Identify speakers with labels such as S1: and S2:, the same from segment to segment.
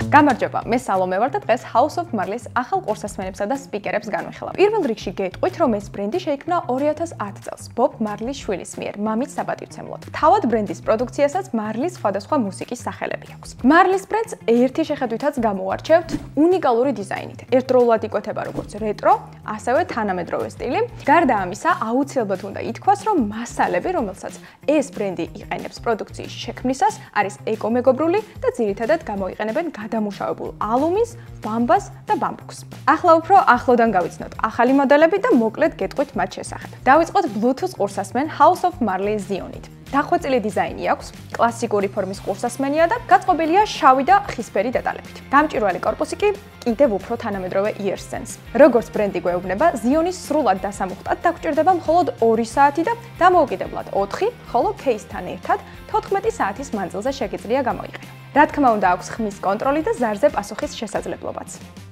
S1: გამარჯობა, მე სალომე ვარ და დღეს House of Marley-ის ახალ ყურსასმენებსა და სპიკერებს განვიხილავ. პირველ რიგში გეტყვით, რომ ეს ბრენდი შეიქმნა 2010 წელს ბობ მარლის შვილის მიერ, მამის საპატივცემლოდ. თავად ბრენდის პროდუქციასაც მარლის სხვადასხვა მუსიკის სახელები აქვს. მარლის ბრენდს ერთი შეხედვითაც გამოვარჩევთ უნიკალური დიზაინით. ერთდროულად იკვეთება როგორც რეტრო, ასევე თანამედროვე სტილი. გარდა ამისა, აუცილებლად უნდა ითქვას, რომ მასალები, რომელსაც ეს ბრენდი იყენებს პროდუქციის შექმნისას, არის ეკომეგობრული და ძირითადად გამოიყენებენ დამუშავებულ ალუმინს, ბამბას და ბამბუქს. ახლა უფრო ახლოდან გავიცნოთ ახალი მოდელები და მოკლედ გეტყვით მათ შესახებ. დავიწყოთ Bluetooth ყურსასმენ House of Marley Xionit. დახვეწილი დიზაინი აქვს, კლასიკური ფორმის ყურსასმენია და გაწყობილია შავი და ხისფერი დეტალებით. გამჭვირვალე корпуსი კი კიდევ უფრო თანამედროვე იერსენს. როგორც ბრენდი გვეუბნება, Xionis სრულად დასამუხტად დაგჭირდება მხოლოდ 2 საათი და დამოუკიდებლად 4, ხოლო кейსთან ერთად 14 საათის მანძილზე შეგიძლია გამოიყენო. რა თქმა უნდა, აქვს ხმის კონტროლი და ზარზე პასუხის შესაძლებლობაც.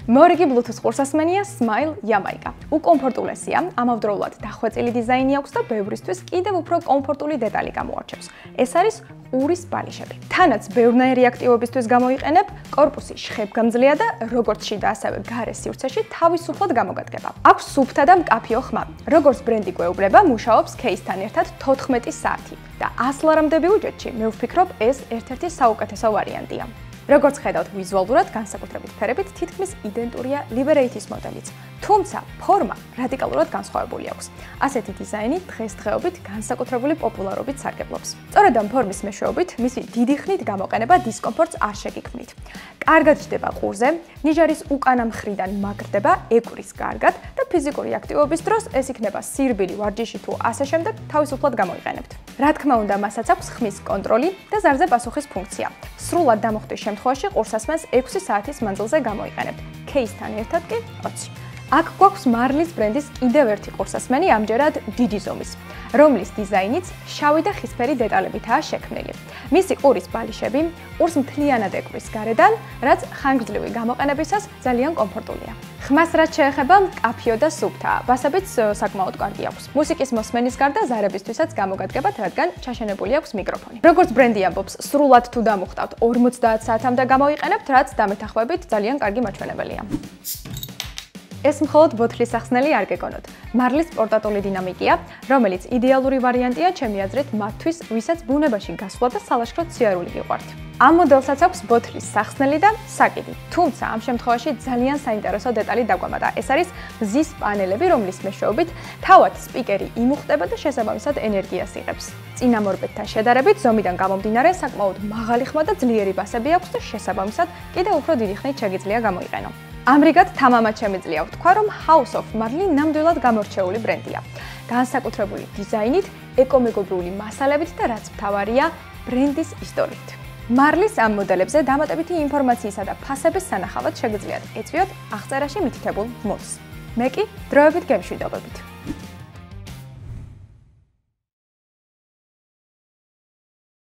S1: მორიგი Bluetooth ყურსასმენია Smile Jamaica. უკომფორტულესია, ამავდროულად დახვეწილი დიზაინი აქვს და ბევრისთვის კიდევ უფრო კომფორტული დეტალი გამოარჩევს. ეს არის ურის ბალიშები. თანაც ბევრნაირი აქტივობისთვის გამოიყენებ, корпуსი შხებგამძლეა და როგორც შიდა, ასევე გარე სივრცეში თავისუფლად გამოგადგება. აქვს სუფთა და მკაფიო ხმა. როგორც ბრენდი გვეუბნება, მუშაობს кейსთან ერთად 14 საათი და 100 ლარამდე ბიუჯეტში მე ვფიქრობ, ეს ერთ-ერთი საუკეთესო ვარიანტია. როგორც ხედავთ, ვიზუალურად განსაკუთრებით ფერებით თითქმის იდენტურია Liberate's მოდელიც. თუმცა ფორმა რადიკალურად განსხვავებული აქვს. ასეთი დიზაინი დღესდღეობით განსაკუთრებული პოპულარობით სარგებლობს. სწორედ ამ ფორმის მეშვეობით, მისი დიდი ხნით გამოყენება დისკომფორტს არ შეგიქმნით. კარგად ჯდება ყურზე, ნიჟარის უკანა მხრიდან მაგრდება, ეკვრის კარგად და ფიზიკური აქტივობის დროს ეს იქნება სირბილი, ვარჯიში თუ ასე შემდეგ თავისუფლად გამოიყენებთ. რა თქმა უნდა, მასაც აქვს ხმის კონტროლი და ზარზე პასუხის ფუნქცია. სრულად დამოხტვის შემთხვევაში ყურსასმენს 6 საათის მანძილზე გამოიყენებთ. кейსთან ერთად კი 20. აქ გვაქვს მარლის ბრენდის კიდევ ერთი ყურსასმენი, ამჯერად დიდი ზომის, რომლის დიზაინიც შავი და ხისფერი დეტალებითაა შექმნილი. მისი ყურის ბალიშები ყურს მთლიანად ეკვრის გარედან, რაც ხანგრძლივი გამოყენებისას ძალიან კომფორტულია. ხმას რაც შეეხება, მკაფიო და სუფთაა, ბასებიც საკმაოდ კარგი აქვს. მუსიკის მოსმენის გარდა ზარებისთვისაც გამოგადგებათ, რადგან ჩაშენებული აქვს მიკროფონი. როგორც ბრენდი ამბობს, სრულად თუ დამუხტავთ 50 საათამდე გამოიყენებთ, რაც დამეთანხმებით ძალიან კარგი მაჩვენებელია. ეს მხოლოდ ბოთლის სახსნელი არ გეკონოთ. მარლის პორტატული დინამიკია, რომელიც იდეალური ვარიანტია ჩემი აზრით მათთვის, ვისაც ბუნებაში გასვლა და სალაშქროდ სიარული გიყვართ. ამ მოდელსაც აქვს ბოთლის სახსნელი და საკიდი. თუმცა ამ შემთხვევაში ძალიან საინტერესო დეტალი დაგვამატა. ეს არის მზის პანელები, რომლის მეშვეობით თავად სპიკერი იმუხტება და შესაბამისად ენერგიას იღებს. წინამორბედთან შედარებით ზომიდან გამომდინარე საკმაოდ მაღალი ხმა და ძლიერი ბასები აქვს და შესაბამისად კიდევ უფრო დიდი ხნით შეგიძლია გამოიყენო. ამრიგად, თამამად შემიძლია ვთქვა, რომ House of Marley ნამდვილად გამორჩეული ბრენდია. განსაკუთრებული დიზაინით, ეკომეგობრული მასალებით და რაც მთავარია, ბრენდის ისტორიით. მარლის ამ მოდელებზე დამატებითი ინფორმაციისა და ფასების სანახავად შეგიძლიათ ეწვიოთ აღწერაში მითითებულ მოდს. მე კი დროებით გემშვიდობებით.